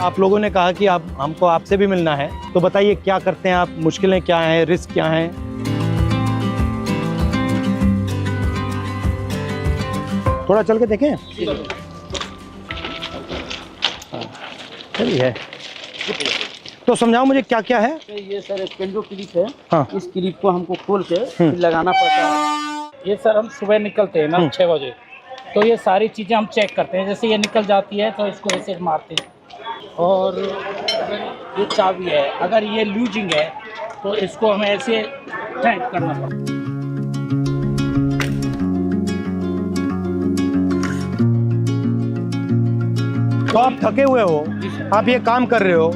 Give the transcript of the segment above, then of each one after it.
आप लोगों ने कहा कि आप हमको आपसे भी मिलना है, तो बताइए क्या करते हैं आप, मुश्किलें क्या हैं, रिस्क क्या हैं? थोड़ा चल के देखें। चलिए है तो समझाओ मुझे क्या क्या है। ये सर पेंडो क्लिप है। हाँ। इस क्लिप को हमको खोल के फिर लगाना पड़ता है। ये सर हम सुबह निकलते हैं ना 6 बजे, तो ये सारी चीज़ें हम चेक करते हैं। जैसे ये निकल जाती है तो इसको ऐसे मारते हैं। और ये चाबी है, अगर ये लूजिंग है तो इसको हमें ऐसे टाइट करना पड़ता है। तो आप थके हुए हो, आप ये काम कर रहे हो,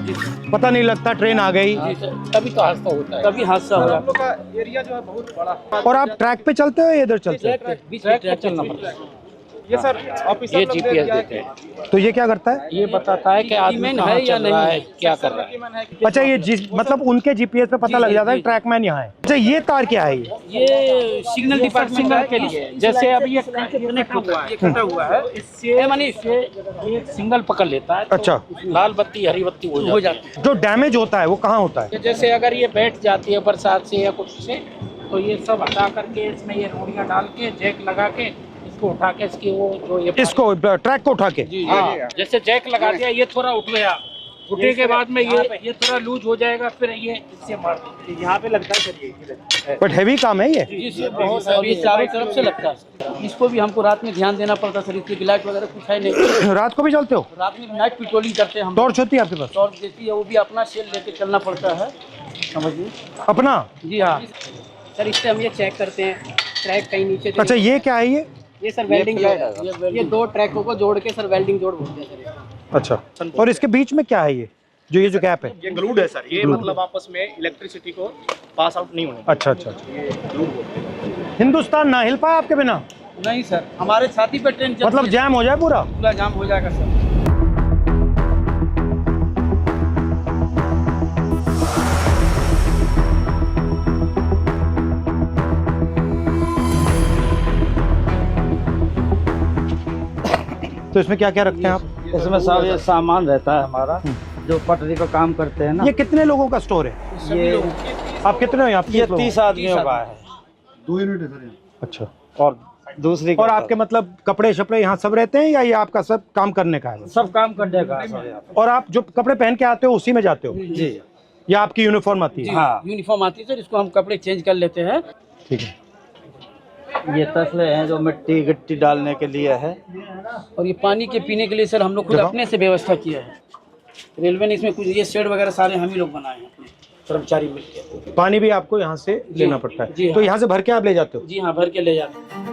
पता नहीं लगता ट्रेन आ गई, कभी तो हादसा होता है, कभी हादसा हो जाता है। एरिया जो है बहुत बड़ा। और आप ट्रैक पे चलते हो या इधर चलते हो? बीच में ट्रैक चलना पड़ता है। ये सर ऑफिसर ये लोग GPS क्या है देते हैं। तो ये क्या करता है? ये बताता है कि आदमी कहाँ चल रहा है, क्या कर रहा है। अच्छा, ये मतलब उनके जीपीएस पे पता लग जाता है ट्रैकमैन यहाँ है। अच्छा, ये तार क्या है? ये सिग्नल डिपार्टमेंट के लिए, जैसे अब ये कनेक्ट हुआ है, ये कटा हुआ है, इससे मानी इससे ये सिग्नल पकड़ लेता है। तो अच्छा। लाल बत्ती हरी बत्ती हो जाती है। जो डैमेज होता है वो कहाँ होता है? जैसे अगर ये बैठ जाती है बरसात से या कुछ से, तो ये सब हटा करके इसमें ये रोड़ियाँ डाल के जैक लगा के इसको उठा के इसकी वो जो ये इसको ट्रैक को उठा के? हाँ, जैसे जैक लगा दिया, ये थोड़ा उठ गया, उठने के बाद में ये थोड़ा लूज हो जाएगा, फिर ये इससे मार देंगे। यहाँ पे लगता है सर ये। बट हैवी काम है ये। इससे बहुत और ये चारों तरफ से लगता है। इसको भी हमको रात में ध्यान देना पड़ता है सर, इसकी लाइट वगैरह कुछ है नहीं। रात को भी चलते हो? रात में नाइट पेट्रोलिंग करते हैं हम। टॉर्च होती है आपके पास? टॉर्च देती है, वो भी अपना सेल लेके चलना पड़ता है, समझिए। अपना? जी हाँ सर, इससे हम ये चेक करते हैं ट्रैक कहीं नीचे। अच्छा, ये क्या है? ये सर वेल्डिंग है। ये दो ट्रैकों को जोड़ के सर वेल्डिंग जोड़ बोलते हैं सर। अच्छा, और इसके बीच में क्या है? ये जो गैप है? ये ग्लूड है सर, ये मतलब आपस में इलेक्ट्रिसिटी को पास आउट नहीं होने। अच्छा अच्छा। ये ग्लूड बोलते हैं। हिंदुस्तान ना हिल पाया आपके बिना? नहीं सर, हमारे छाती पे ट्रेन मतलब जैम हो जाए पूरा? पूरा जाम हो जाएगा सर। तो इसमें क्या क्या रखते हैं आप? इसमें सब ये सामान रहता है हमारा, जो पटरी पर काम करते हैं ना। ये कितने लोगों का स्टोर है? ये आप कितने हो यहाँ पे? ये 30 आदमियों का है। 2 यूनिट है सर। अच्छा। और दूसरी और आपके मतलब कपड़े शपड़े यहाँ सब रहते हैं या ये आपका सब काम करने का है? सब काम करने का है सर यहाँ पे। और आप जो कपड़े पहन के आते हो उसी में जाते हो? जी या आपकी यूनिफॉर्म आती है? हाँ, यूनिफॉर्म आती है सर, इसको हम कपड़े चेंज कर लेते हैं। ठीक है। ये तसले हैं जो मिट्टी गिट्टी डालने के लिए है, और ये पानी के पीने के लिए सर हम लोग खुद अपने से व्यवस्था किया है। रेलवे ने इसमें कुछ ये शेड वगैरह सारे हम ही लोग बनाए हैं, अपने कर्मचारी मिलकर। पानी भी आपको यहाँ से लेना पड़ता है? जी हाँ। तो यहाँ से भर के आप ले जाते हो? जी हाँ, भर के ले जाते हैं।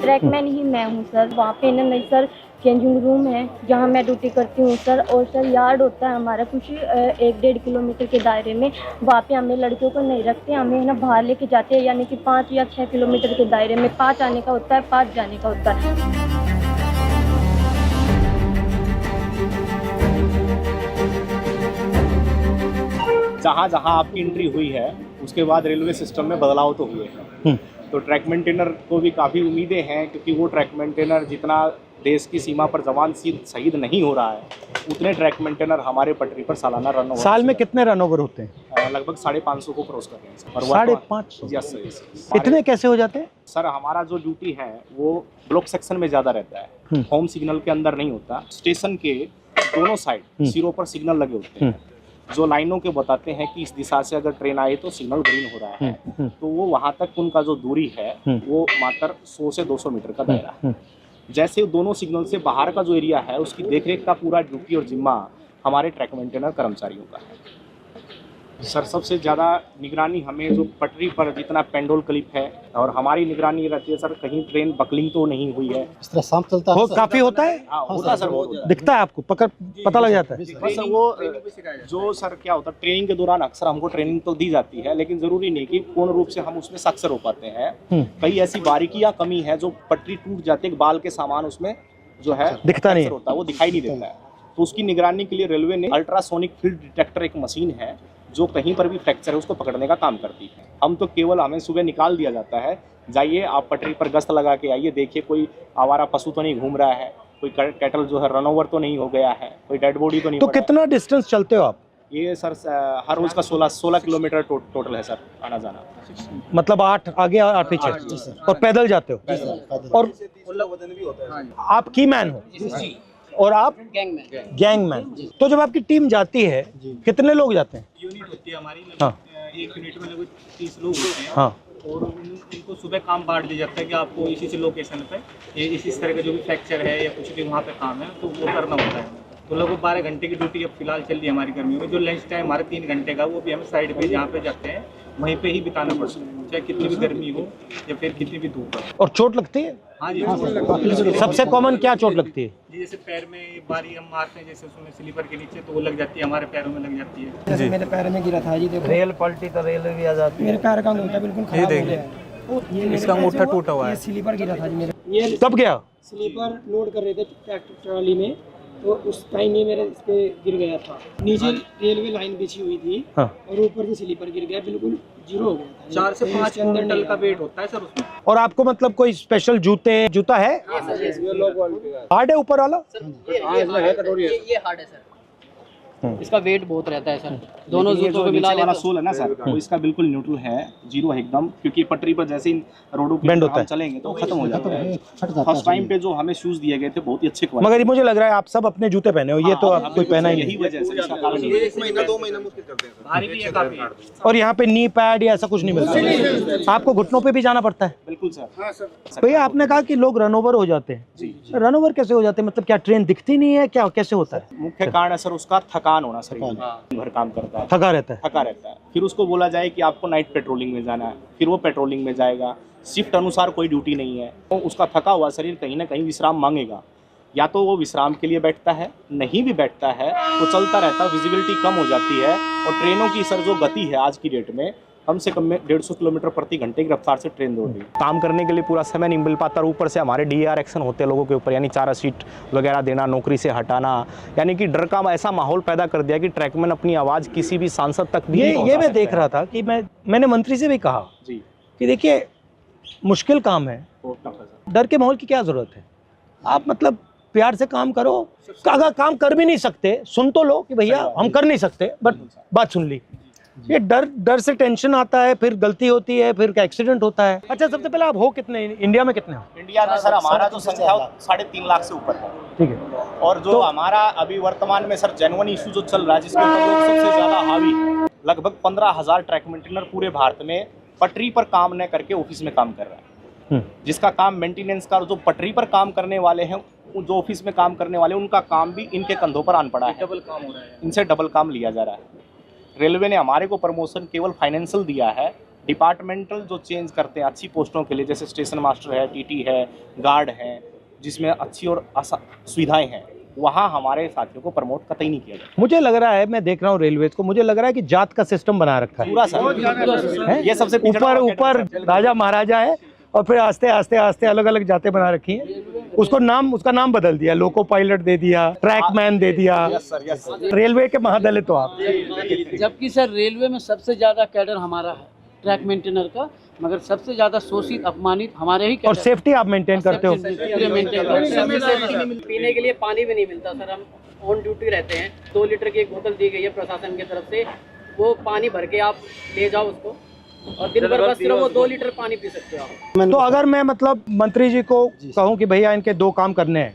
ट्रैकमैन ही मैं हूँ सर। वहाँ पे ना नहीं सर, चेंजिंग रूम है जहाँ मैं ड्यूटी करती हूँ सर। और सर यार्ड होता है हमारा कुछ 1-1.5 किलोमीटर के दायरे में। वहाँ पे हमें लड़कियों को नहीं रखते, हमें है ना बाहर लेके जाते हैं, यानी कि 5 या 6 किलोमीटर के दायरे में। 5 आने का होता है, 5 जाने का होता है। जहाँ जहाँ आपकी एंट्री हुई है उसके बाद रेलवे सिस्टम में बदलाव तो हुए हैं। तो ट्रैक मेंटेनर को भी काफ़ी उम्मीदें हैं, क्योंकि वो ट्रैक मेंटेनर जितना देश की सीमा पर जवान शहीद नहीं हो रहा है, उतने ट्रैक मेंटेनर हमारे पटरी पर सालाना रन ओवर। साल में कितने रन ओवर होते हैं? लगभग 550 को क्रॉस कर रहे हैं। और 550? Yes sir. इतने कैसे हो जाते हैं सर? हमारा जो ड्यूटी है वो ब्लॉक सेक्शन में ज़्यादा रहता है, होम सिग्नल के अंदर नहीं होता। स्टेशन के दोनों साइड सिरों पर सिग्नल लगे होते हैं, जो लाइनों के बताते हैं कि इस दिशा से अगर ट्रेन आई तो सिग्नल ग्रीन हो रहा है। तो वो वहाँ तक उनका जो दूरी है वो मात्र 100 से 200 मीटर का दायरा है। जैसे दोनों सिग्नल से बाहर का जो एरिया है उसकी देखरेख का पूरा ड्यूटी और जिम्मा हमारे ट्रैक मेंटेनर कर्मचारियों का है। सर सबसे ज़्यादा निगरानी हमें जो पटरी पर जितना पेंडोल क्लिप है, और हमारी निगरानी रहती है सर, कहीं ट्रेन बकलिंग तो नहीं हुई है। इस तरह शाम चलता हो काफी होता है? हाँ होता है सर, बहुत होता है। दिखता है आपको? पता लग जाता है? बस वो जो सर क्या होता है, ट्रेनिंग के दौरान अक्सर हमको ट्रेनिंग तो दी जाती है, लेकिन जरूरी नहीं कि पूर्ण रूप से हम उसमें सक्सेस हो पाते हैं। कई ऐसी बारीकियां कमी है जो पटरी टूट जाती है, बाल के सामान उसमें जो है दिखता नहीं होता है, वो दिखाई नहीं देता है। तो उसकी निगरानी के लिए रेलवे ने अल्ट्रासोनिक फील्ड डिटेक्टर एक मशीन है जो कहीं पर भी फ्रैक्चर है उसको पकड़ने का काम करती है। हम तो केवल, हमें सुबह निकाल दिया जाता है, जाइए आप पटरी पर गश्त लगा के आइए, देखिए कोई आवारा पशु तो नहीं घूम रहा है, कोई कैटल जो है रन ओवर तो नहीं हो गया है, कोई डेड बॉडी तो नहीं तो पड़ा है। कितना डिस्टेंस चलते हो आप? ये सर हर रोज का 16 किलोमीटर टोटल है सर आना जाना। मतलब 8 आगे 8 पीछे, और पैदल जाते हो? और आप की मैन हो और आप गैंगमैन। तो जब आपकी टीम जाती है कितने लोग जाते हैं? यूनिट होती है हमारी, हाँ। एक यूनिट में लगभग 30 लोग होते हैं। हाँ। और उनको सुबह काम बांट दिया जाता है कि आपको इसी लोकेशन पे ये इस तरह का जो भी फ्रैक्चर है या कुछ भी वहाँ पे काम है तो वो करना होता है। तो लगभग 12 घंटे की ड्यूटी अब फिलहाल चल रही है हमारी कर्मियों में। जो लंच टाइम हमारा 3 घंटे का, वो भी हमें साइड पे जहाँ पे जाते हैं वहीं पे ही बिताना पड़ता है, चाहे कितनी भी गर्मी हो या फिर कितनी भी धूप हो। और चोट लगती है? हाँ जी, सबसे कॉमन क्या चोट लगती है? जी जैसे पैर में बारी हम मारते हैं, जैसे उसमें स्लीपर के नीचे, तो वो लग जाती है, हमारे पैरों में लग जाती है। जैसे मेरे पैर में गिरा था जी, देखो रेल पलटी तो रेल भी आ जाती मेरे पैर का अंगूठा बिल्कुल खराब हो गया है। ये इसका अंगूठा टूटा हुआ है। स्लीपर गिरा था जी मेरे। ये कब गया? स्लीपर लोड कर रहे थे ट्रैक्टर ट्रॉली में, तो उस टाइम ये मेरे इस पे गिर गया था। नीचे रेलवे लाइन बिछी हुई थी। हाँ। और ऊपर से स्लीपर गिर गया, बिल्कुल जीरो हो गया था। 4 से 5 क्विंटल का वेट होता है सर उसमें। और आपको मतलब कोई स्पेशल जूता है? हार्ड है ऊपर वाला? ये हार्ड है सर, इसका वेट बहुत रहता है सर। दोनों जूतों को मिला वाला लेना। सोल है ना सर, वो इसका बिल्कुल न्यूट्रल है, जीरो है एकदम, क्योंकि पटरी पर जैसे इन रोडों पे Bend होता हम है। चलेंगे तो खत्म हो जाता है। फर्स्ट टाइम पे जो हमें शूज दिए गए थे बहुत ही अच्छे क्वालिटी। मगर ये मुझे लग रहा है आप सब अपने जूते पहने हो, ये तो आप कोई पहना ही यही नहीं। वजह है सर, इसका कारण ये 1 महीना 2 महीना मुश्किल करते हैं। भारी भी है काफी। और यहाँ पे नी पैड या ऐसा कुछ नहीं मिलता? आपको घुटनों पे भी जाना पड़ता है? बिल्कुल सर। भैया आपने कहा कि लोग रन ओवर हो जाते हैं, रन ओवर कैसे हो जाते हैं? मतलब क्या ट्रेन दिखती नहीं है, क्या कैसे होता है? मुख्य कारण है सर उसका थकान होना, शरीर भर काम करता है, थका रहता है। थका रहता है। फिर उसको बोला जाए कि आपको नाइट पेट्रोलिंग में जाना है, फिर वो पेट्रोलिंग में जाएगा, शिफ्ट अनुसार कोई ड्यूटी नहीं है, तो उसका थका हुआ शरीर कहीं ना कहीं विश्राम मांगेगा। या तो वो विश्राम के लिए बैठता है, नहीं भी बैठता है तो चलता रहता है, विजिबिलिटी कम हो जाती है। और ट्रेनों की सर जो गति है आज की डेट में, कम से कम में 150 किलोमीटर प्रति घंटे की रफ्तार से ट्रेन दौड़ रही है। काम करने के लिए पूरा समय नहीं मिल पाता, और ऊपर से हमारे DAR एक्शन होते हैं लोगों के ऊपर, यानी चारा शीट वगैरह देना, नौकरी से हटाना, यानी कि डर का ऐसा माहौल पैदा कर दिया कि ट्रैकमैन अपनी आवाज़ किसी भी सांसद तक भी नहीं ये पहुंचा मैं सकता देख है। रहा था कि मैंने मंत्री से भी कहा जी, कि देखिए मुश्किल काम है, बहुत टफ है सर। डर के माहौल की क्या जरूरत है? आप मतलब प्यार से काम करो। अगर काम कर भी नहीं सकते, सुन तो लो कि भैया हम कर नहीं सकते, बट बात सुन ली। ये डर से टेंशन आता है, फिर गलती होती है, फिर एक्सीडेंट होता है। अच्छा, सबसे पहले आप हो कितने इंडिया में? कितने हो? इंडिया में सर हमारा जो संख्या 3.5 लाख से ऊपर है। ठीक है। और जो हमारा अभी वर्तमान में सर जेन्युइन इशू जो चल रहा है, जिसके ऊपर लोग सबसे ज्यादा हावी, लगभग 15,000 ट्रैक मेंटेनर पूरे भारत में पटरी पर काम न करके ऑफिस में काम कर रहा है। जिसका काम मेंटेनेंस का, जो पटरी पर काम करने वाले हैं, जो ऑफिस में काम करने वाले, उनका काम भी इनके कंधों पर आन पड़ा है, डबल काम हो रहा है, इनसे डबल काम लिया जा रहा है। रेलवे ने हमारे को प्रमोशन केवल फाइनेंशियल दिया है, डिपार्टमेंटल जो चेंज करते हैं अच्छी पोस्टों के लिए, जैसे स्टेशन मास्टर है, TT है, गार्ड है, जिसमें अच्छी और सुविधाएं हैं, वहाँ हमारे साथियों को प्रमोट कतई नहीं किया जाता। मुझे लग रहा है, मैं देख रहा हूँ रेलवेज को, मुझे लग रहा है कि जात का सिस्टम बना रखा है पूरा सर, ये सबसे ऊपर राजा महाराजा है, और फिर आस्ते आस्ते आस्ते अलग अलग जाते बना रखी हैं। उसका नाम बदल दिया, लोको पायलट दे दिया, ट्रैकमैन दे दिया। Yes sir. रेलवे के महादलित हो आप। जबकि सर रेलवे में सबसे ज्यादा कैडर हमारा है ट्रैक मेंटेनर का, मगर सबसे ज्यादा शोषित अपमानित हमारे ही और सेफ्टी आप मेंटेन करते हो? पीने के लिए पानी भी नहीं मिलता सर, हम ऑन ड्यूटी रहते हैं। 2 लीटर की एक बोतल दी गई है प्रशासन की तरफ से, वो पानी भर के आप ले जाओ उसको, और दिन भर बस सिर्फ वो 2 लीटर पानी पी सकते हो आप। तो अगर मैं मतलब मंत्री जी को कहूँ कि भैया इनके 2 काम करने हैं,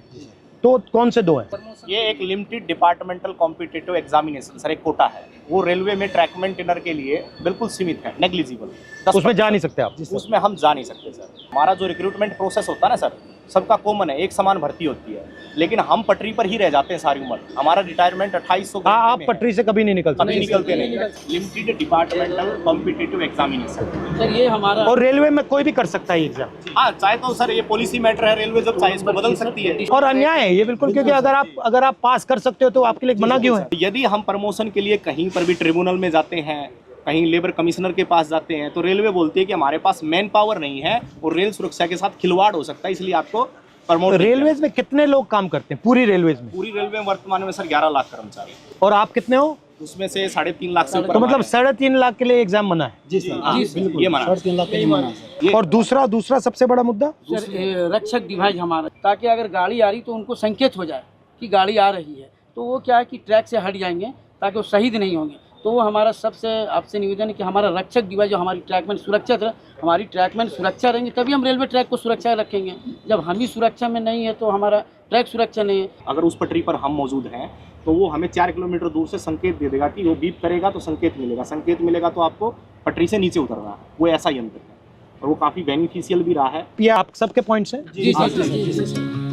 तो कौन से 2 हैं? ये एक limited departmental competitive examination sir, एक कोटा है, वो रेलवे में ट्रैक मेंटेनर के लिए बिल्कुल सीमित है, नेग्लिजिबल। उसमें जा नहीं सकते आप? उसमें हम जा नहीं सकते सर। हमारा जो रिक्रूटमेंट प्रोसेस होता है ना सर, सबका कॉमन है, एक समान भर्ती होती है, लेकिन हम पटरी पर ही रह जाते हैं सारी उम्र। हमारा रिटायरमेंट 2800। आप पटरी से कभी नहीं निकलते? कभी निकलते नहीं। Limited departmental competitive examination sir ये हमारा, और रेलवे में कोई भी कर सकता है एग्जाम? हाँ, चाहे तो सर ये पॉलिसी मैटर है, रेलवे जब चाहे इसको बदल सकती है। और अन्याय है ये बिल्कुल, क्योंकि अगर आप पास कर सकते हो तो आपके लिए मना क्यों है? यदि हम प्रमोशन के लिए कहीं पर भी ट्रिब्यूनल में जाते हैं, कहीं लेबर कमिश्नर के पास जाते हैं, तो रेलवे बोलती है कि हमारे पास मैन पावर नहीं है और रेल सुरक्षा के साथ खिलवाड़ हो सकता है, इसलिए आपको प्रमोट। रेलवेज में कितने लोग काम करते हैं पूरी रेलवेज में? पूरी रेलवे में वर्तमान में सर 11 लाख कर्मचारी। और आप कितने हो? उसमें से 3.5 लाख से ऊपर तो मतलब हमारे 3.5 लाख के लिए एग्जाम मना है। जी सर हाँ, ये मना है। और दूसरा सबसे बड़ा मुद्दा सर रक्षक डिवाइस हमारा, ताकि अगर गाड़ी आ रही तो उनको संकेत हो जाए कि गाड़ी आ रही है, तो वो क्या है कि ट्रैक से हट जाएंगे ताकि वो शहीद नहीं होंगे। तो वो हमारा सबसे आपसे निवेदन है कि हमारा रक्षक डिवाइस जो हमारी ट्रैकमैन सुरक्षित है, हमारी ट्रैकमैन सुरक्षा रहेंगे तभी हम रेलवे ट्रैक को सुरक्षा रखेंगे। जब हम ही सुरक्षा में नहीं है तो हमारा ट्रैक सुरक्षा नहीं है। अगर उस पटरी पर हम मौजूद हैं तो वो हमें 4 किलोमीटर दूर से संकेत दे देगा कि वो बीप करेगा तो संकेत मिलेगा तो आपको पटरी से नीचे उतरना है। वो ऐसा यंत्र है और वो काफ़ी बेनिफिशियल भी रहा है। ये आप सबके पॉइंट्स हैं। जी सर।